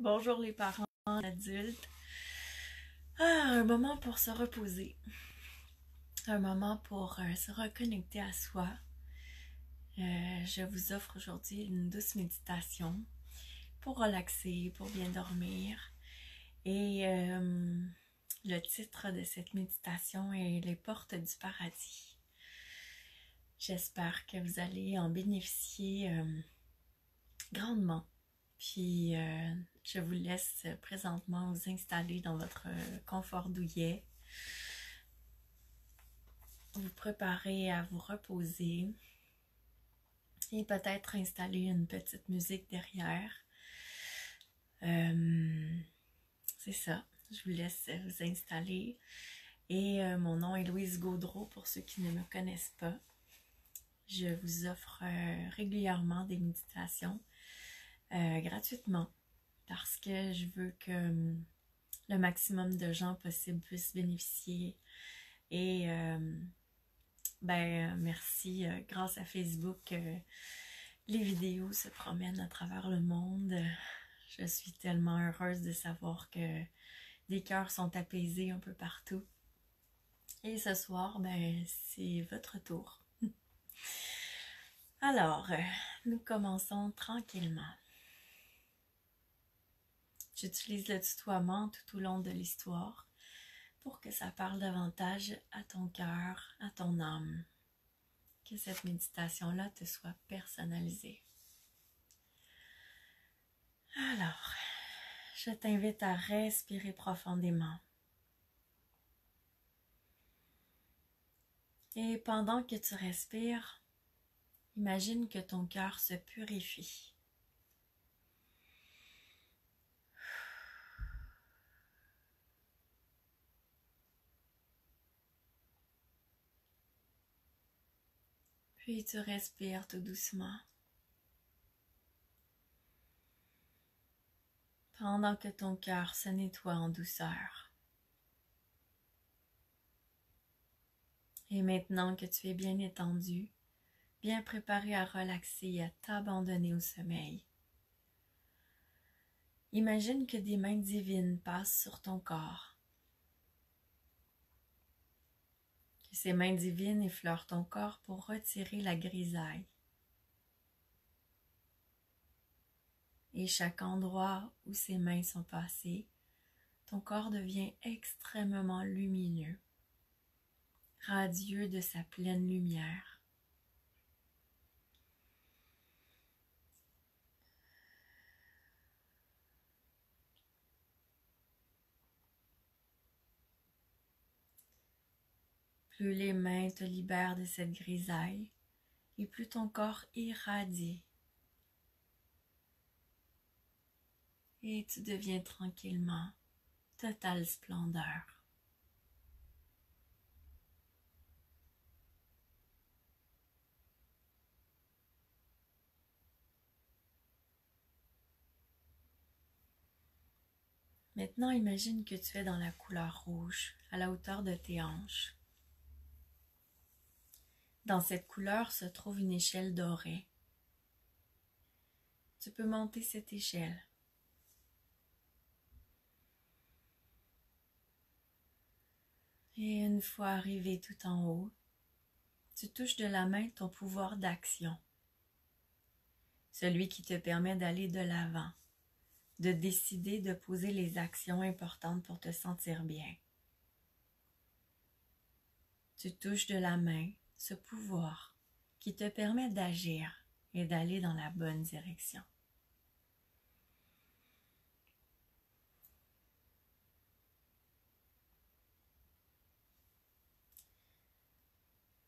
Bonjour les parents, adultes. Un moment pour se reposer. Un moment pour se reconnecter à soi. Je vous offre aujourd'hui une douce méditation pour relaxer, pour bien dormir. Et le titre de cette méditation est Les portes du paradis. J'espère que vous allez en bénéficier grandement. Puis je vous laisse présentement vous installer dans votre confort douillet. Vous préparer à vous reposer et peut-être installer une petite musique derrière. C'est ça, je vous laisse vous installer. Et mon nom est Louise Gaudreau pour ceux qui ne me connaissent pas. Je vous offre régulièrement des méditations gratuitement parce que je veux que le maximum de gens possible puissent bénéficier. Et merci, grâce à Facebook, les vidéos se promènent à travers le monde. Je suis tellement heureuse de savoir que des cœurs sont apaisés un peu partout. Et ce soir, c'est votre tour. Alors, nous commençons tranquillement. J'utilise le tutoiement tout au long de l'histoire pour que ça parle davantage à ton cœur, à ton âme. Que cette méditation-là te soit personnalisée. Alors, je t'invite à respirer profondément. Et pendant que tu respires, imagine que ton cœur se purifie. Puis tu respires tout doucement. Pendant que ton cœur se nettoie en douceur. Et maintenant que tu es bien étendu, bien préparé à relaxer et à t'abandonner au sommeil, imagine que des mains divines passent sur ton corps. Que ces mains divines effleurent ton corps pour retirer la grisaille. Et chaque endroit où ces mains sont passées, ton corps devient extrêmement lumineux, radieux de sa pleine lumière. Plus les mains te libèrent de cette grisaille, et plus ton corps irradie. Et tu deviens tranquillement totale splendeur. Maintenant, imagine que tu es dans la couleur rouge, à la hauteur de tes hanches. Dans cette couleur se trouve une échelle dorée. Tu peux monter cette échelle. Et une fois arrivé tout en haut, tu touches de la main ton pouvoir d'action. Celui qui te permet d'aller de l'avant, de décider de poser les actions importantes pour te sentir bien. Tu touches de la main ce pouvoir qui te permet d'agir et d'aller dans la bonne direction.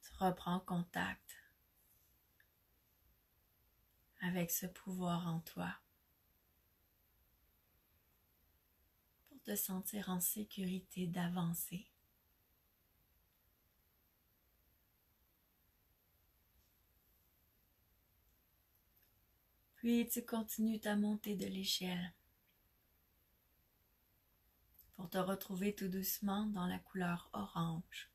Tu reprends contact avec ce pouvoir en toi pour te sentir en sécurité d'avancer. Puis tu continues ta montée de l'échelle pour te retrouver tout doucement dans la couleur orange.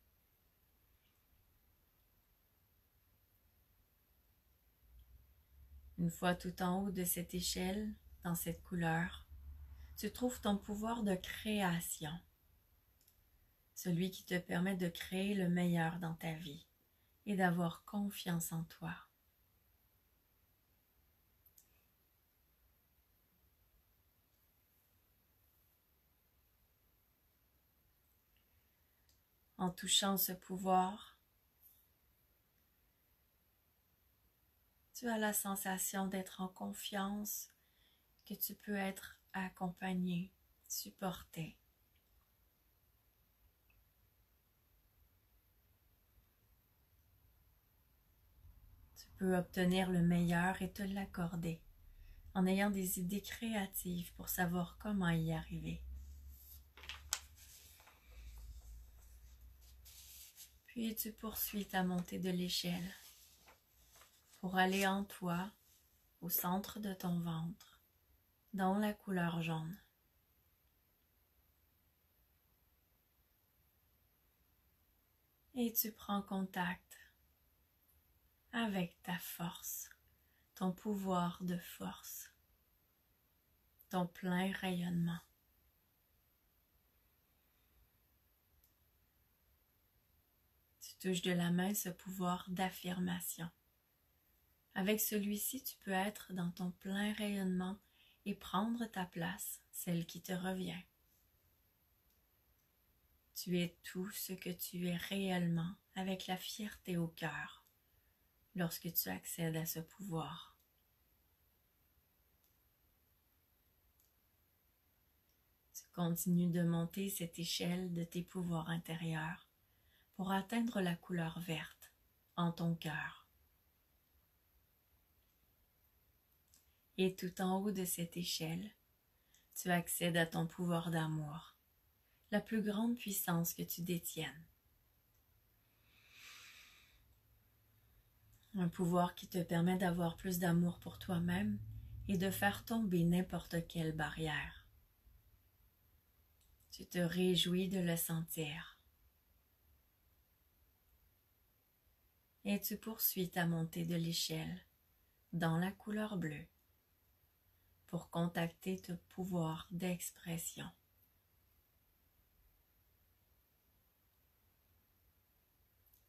Une fois tout en haut de cette échelle, dans cette couleur, tu trouves ton pouvoir de création, celui qui te permet de créer le meilleur dans ta vie et d'avoir confiance en toi. En touchant ce pouvoir, tu as la sensation d'être en confiance, que tu peux être accompagné, supporté. Tu peux obtenir le meilleur et te l'accorder en ayant des idées créatives pour savoir comment y arriver. Puis tu poursuis ta montée de l'échelle pour aller en toi, au centre de ton ventre, dans la couleur jaune. Et tu prends contact avec ta force, ton pouvoir de force, ton plein rayonnement. Tu touches de la main ce pouvoir d'affirmation. Avec celui-ci, tu peux être dans ton plein rayonnement et prendre ta place, celle qui te revient. Tu es tout ce que tu es réellement avec la fierté au cœur lorsque tu accèdes à ce pouvoir. Tu continues de monter cette échelle de tes pouvoirs intérieurs pour atteindre la couleur verte en ton cœur. Et tout en haut de cette échelle, tu accèdes à ton pouvoir d'amour, la plus grande puissance que tu détiennes. Un pouvoir qui te permet d'avoir plus d'amour pour toi-même et de faire tomber n'importe quelle barrière. Tu te réjouis de le sentir. Et tu poursuis ta montée de l'échelle dans la couleur bleue pour contacter ton pouvoir d'expression.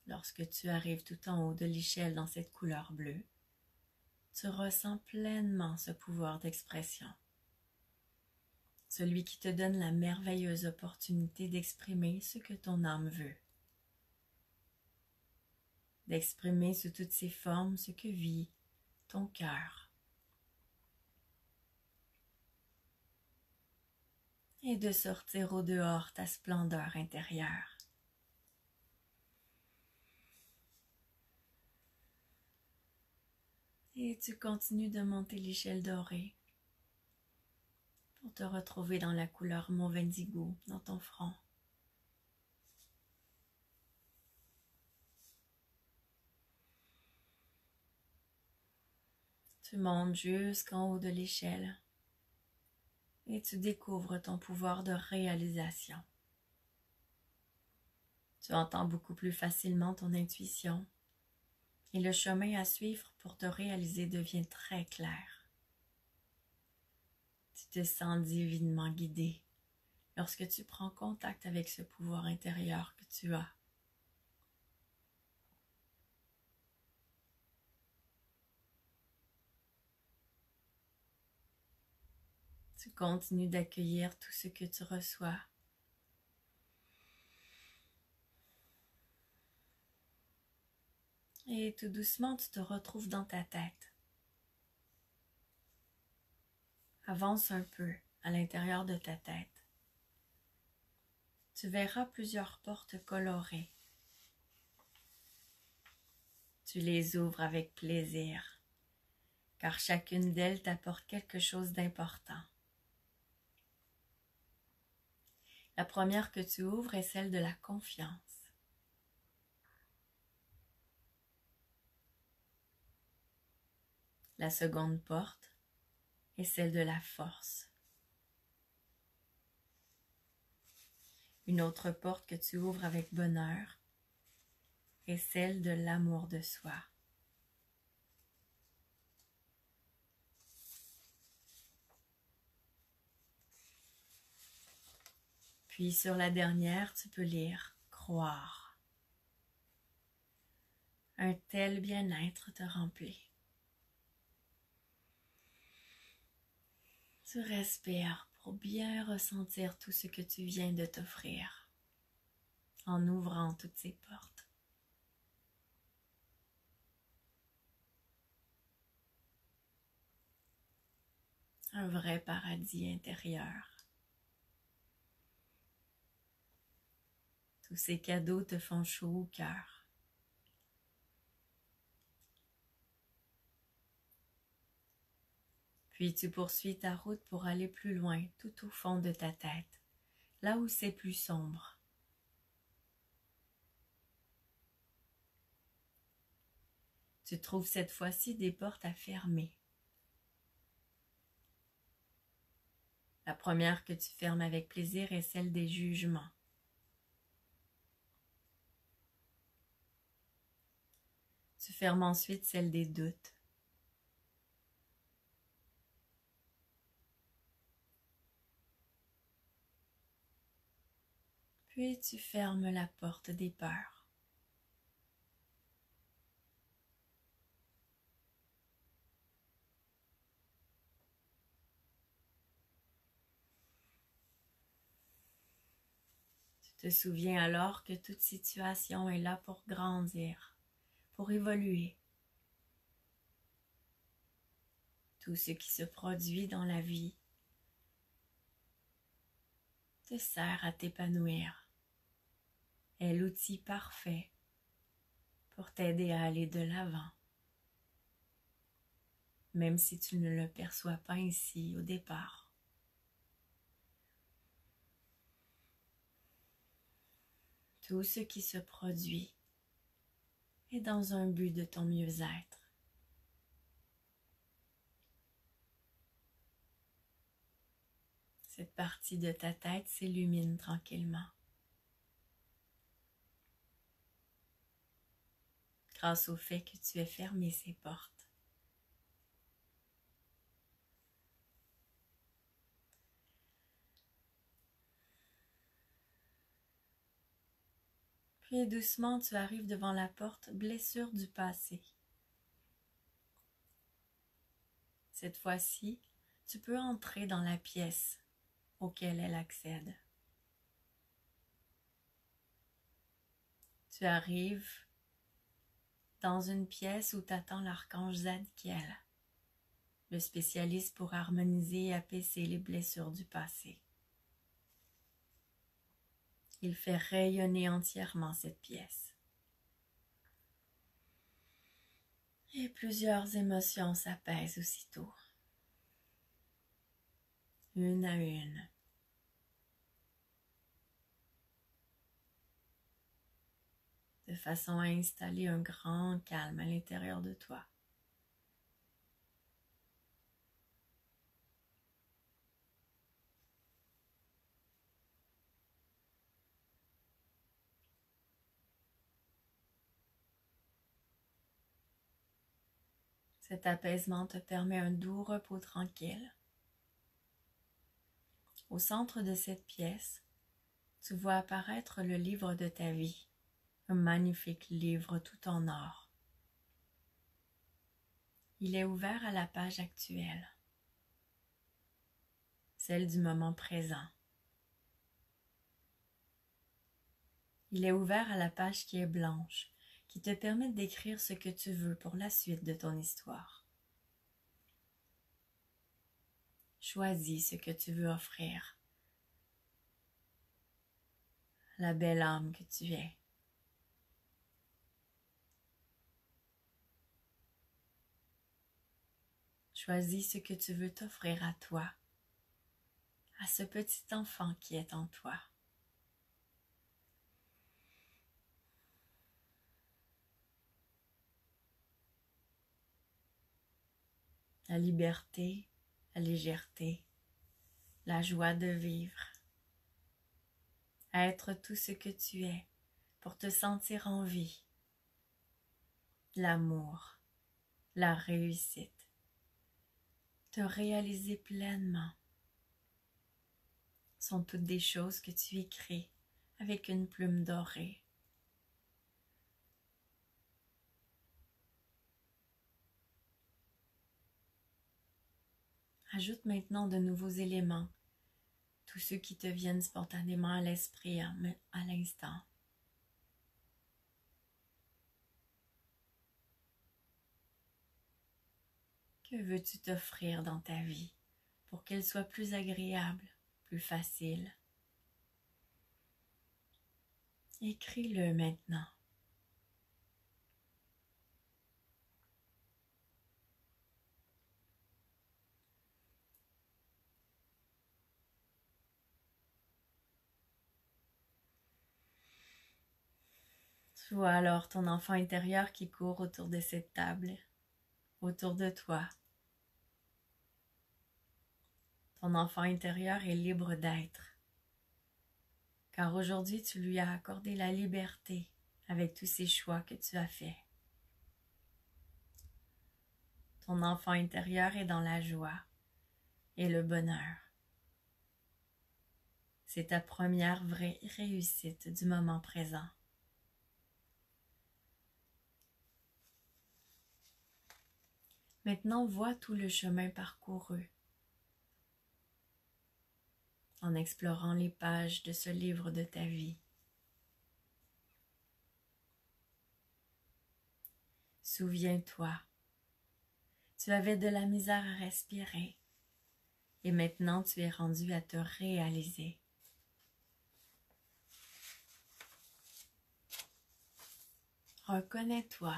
Lorsque tu arrives tout en haut de l'échelle dans cette couleur bleue, tu ressens pleinement ce pouvoir d'expression. Celui qui te donne la merveilleuse opportunité d'exprimer ce que ton âme veut. D'exprimer sous toutes ses formes ce que vit ton cœur. Et de sortir au dehors ta splendeur intérieure. Et tu continues de monter l'échelle dorée pour te retrouver dans la couleur mauve indigo dans ton front. Tu montes jusqu'en haut de l'échelle et tu découvres ton pouvoir de réalisation. Tu entends beaucoup plus facilement ton intuition et le chemin à suivre pour te réaliser devient très clair. Tu te sens divinement guidé lorsque tu prends contact avec ce pouvoir intérieur que tu as. Tu continues d'accueillir tout ce que tu reçois. Et tout doucement, tu te retrouves dans ta tête. Avance un peu à l'intérieur de ta tête. Tu verras plusieurs portes colorées. Tu les ouvres avec plaisir, car chacune d'elles t'apporte quelque chose d'important. La première que tu ouvres est celle de la confiance. La seconde porte est celle de la force. Une autre porte que tu ouvres avec bonheur est celle de l'amour de soi. Puis sur la dernière, tu peux lire « Croire ». Un tel bien-être te remplit. Tu respires pour bien ressentir tout ce que tu viens de t'offrir en ouvrant toutes ces portes. Un vrai paradis intérieur. Tous ces cadeaux te font chaud au cœur. Puis tu poursuis ta route pour aller plus loin, tout au fond de ta tête, là où c'est plus sombre. Tu trouves cette fois-ci des portes à fermer. La première que tu fermes avec plaisir est celle des jugements. Tu fermes ensuite celle des doutes. Puis tu fermes la porte des peurs. Tu te souviens alors que toute situation est là pour grandir, pour évoluer. Tout ce qui se produit dans la vie te sert à t'épanouir, est l'outil parfait pour t'aider à aller de l'avant, même si tu ne le perçois pas ainsi au départ. Tout ce qui se produit est dans un but de ton mieux-être. Cette partie de ta tête s'illumine tranquillement. Grâce au fait que tu aies fermé ces portes. Puis doucement, tu arrives devant la porte « Blessure du passé ». Cette fois-ci, tu peux entrer dans la pièce auquel elle accède. Tu arrives dans une pièce où t'attend l'archange Zadkiel, le spécialiste pour harmoniser et apaiser les blessures du passé. Il fait rayonner entièrement cette pièce. Et plusieurs émotions s'apaisent aussitôt, une à une. De façon à installer un grand calme à l'intérieur de toi. Cet apaisement te permet un doux repos tranquille. Au centre de cette pièce, tu vois apparaître le livre de ta vie, un magnifique livre tout en or. Il est ouvert à la page actuelle, celle du moment présent. Il est ouvert à la page qui est blanche, qui te permet d'écrire ce que tu veux pour la suite de ton histoire. Choisis ce que tu veux offrir. La belle âme que tu es. Choisis ce que tu veux t'offrir à toi, à ce petit enfant qui est en toi. La liberté, la légèreté, la joie de vivre. Être tout ce que tu es pour te sentir en vie. L'amour, la réussite. Te réaliser pleinement. sont toutes des choses que tu écris avec une plume dorée. Ajoute maintenant de nouveaux éléments, tous ceux qui te viennent spontanément à l'esprit à l'instant. Que veux-tu t'offrir dans ta vie pour qu'elle soit plus agréable, plus facile? Écris-le maintenant. Tu vois alors ton enfant intérieur qui court autour de cette table, autour de toi. Ton enfant intérieur est libre d'être, car aujourd'hui tu lui as accordé la liberté avec tous ces choix que tu as faits. Ton enfant intérieur est dans la joie et le bonheur. C'est ta première vraie réussite du moment présent. Maintenant, vois tout le chemin parcouru en explorant les pages de ce livre de ta vie. Souviens-toi, tu avais de la misère à respirer et maintenant tu es rendu à te réaliser. Reconnais-toi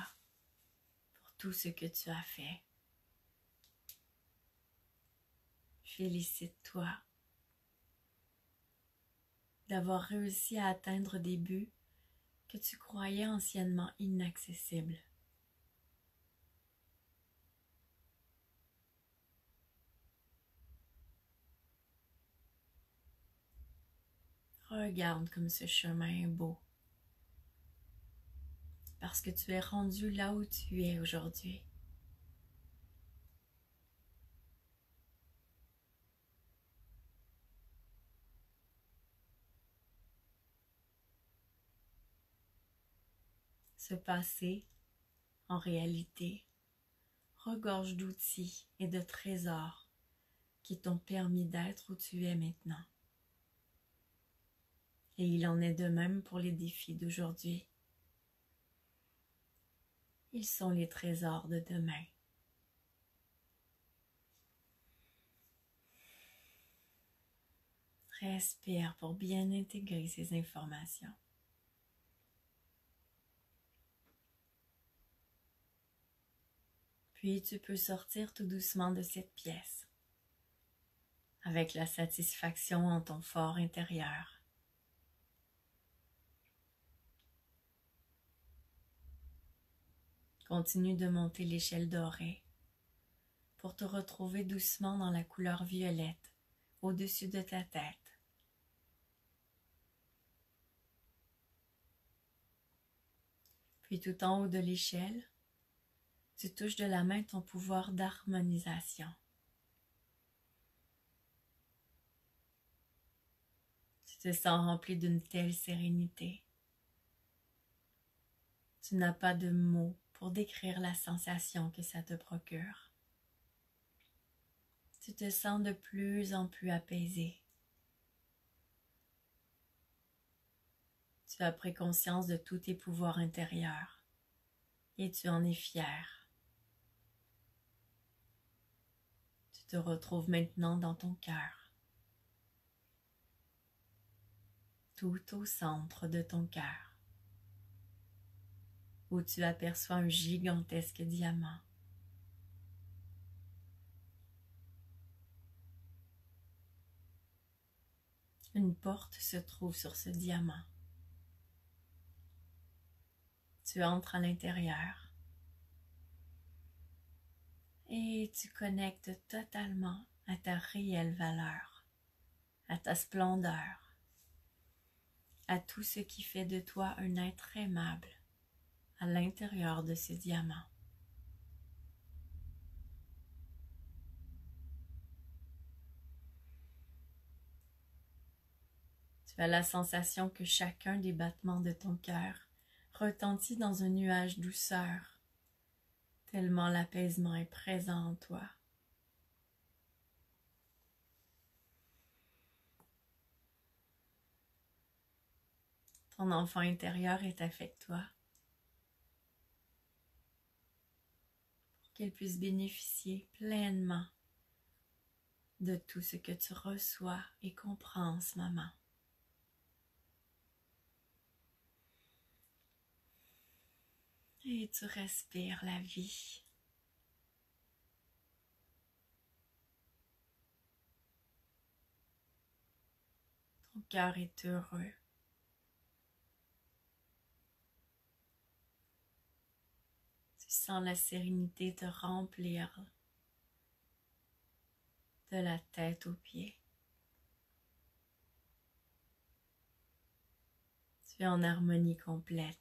pour tout ce que tu as fait. Félicite-toi d'avoir réussi à atteindre des buts que tu croyais anciennement inaccessibles. Regarde comme ce chemin est beau, parce que tu es rendu là où tu es aujourd'hui. Ce passé, en réalité, regorge d'outils et de trésors qui t'ont permis d'être où tu es maintenant. Et il en est de même pour les défis d'aujourd'hui. Ils sont les trésors de demain. Respire pour bien intégrer ces informations. Puis tu peux sortir tout doucement de cette pièce, avec la satisfaction en ton fort intérieur. Continue de monter l'échelle dorée pour te retrouver doucement dans la couleur violette au-dessus de ta tête. Puis tout en haut de l'échelle, tu touches de la main ton pouvoir d'harmonisation. Tu te sens rempli d'une telle sérénité. Tu n'as pas de mots pour décrire la sensation que ça te procure. Tu te sens de plus en plus apaisé. Tu as pris conscience de tous tes pouvoirs intérieurs et tu en es fier. Tu te retrouves maintenant dans ton cœur, tout au centre de ton cœur, où tu aperçois un gigantesque diamant. Une porte se trouve sur ce diamant. Tu entres à l'intérieur et tu connectes totalement à ta réelle valeur, à ta splendeur, à tout ce qui fait de toi un être aimable à l'intérieur de ce diamant. Tu as la sensation que chacun des battements de ton cœur retentit dans un nuage douceur, tellement l'apaisement est présent en toi. Ton enfant intérieur est avec toi pour qu'il puisse bénéficier pleinement de tout ce que tu reçois et comprends en ce moment. Et tu respires la vie. Ton cœur est heureux. Tu sens la sérénité te remplir de la tête aux pieds. Tu es en harmonie complète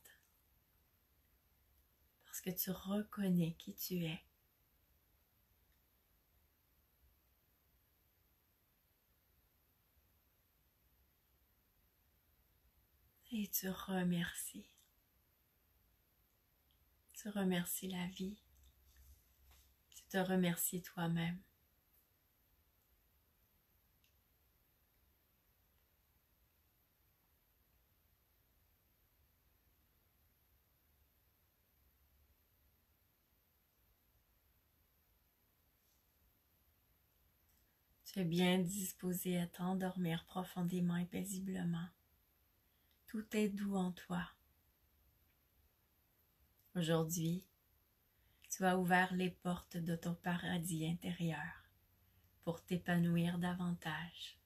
parce que tu reconnais qui tu es. Et tu remercies. Tu remercies la vie. Tu te remercies toi-même. Tu es bien disposé à t'endormir profondément et paisiblement. Tout est doux en toi. Aujourd'hui, tu as ouvert les portes de ton paradis intérieur pour t'épanouir davantage.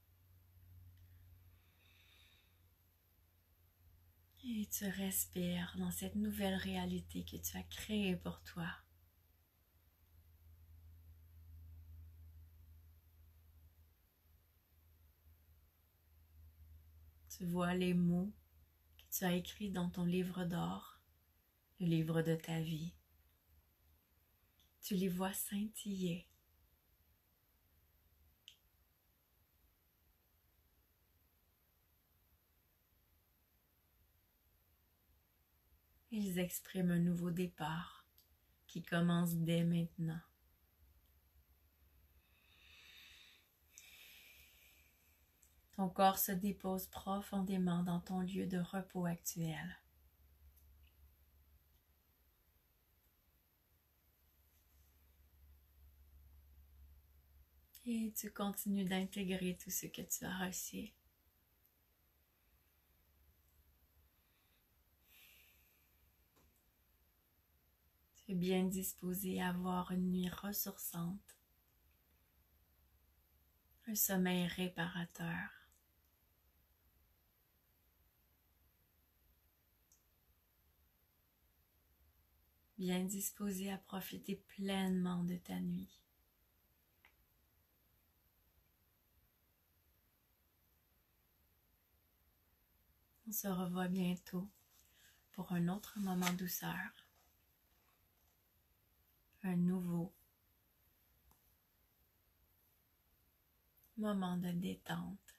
Et tu respires dans cette nouvelle réalité que tu as créée pour toi. Tu vois les mots que tu as écrits dans ton livre d'or, le livre de ta vie. Tu les vois scintiller. Ils expriment un nouveau départ qui commence dès maintenant. Ton corps se dépose profondément dans ton lieu de repos actuel. Et tu continues d'intégrer tout ce que tu as reçu. Tu es bien disposé à avoir une nuit ressourçante, un sommeil réparateur. Bien disposé à profiter pleinement de ta nuit. On se revoit bientôt pour un autre moment douceur, un nouveau moment de détente.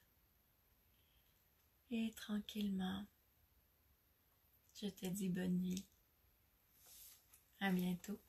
Et tranquillement, je te dis bonne nuit. À bientôt.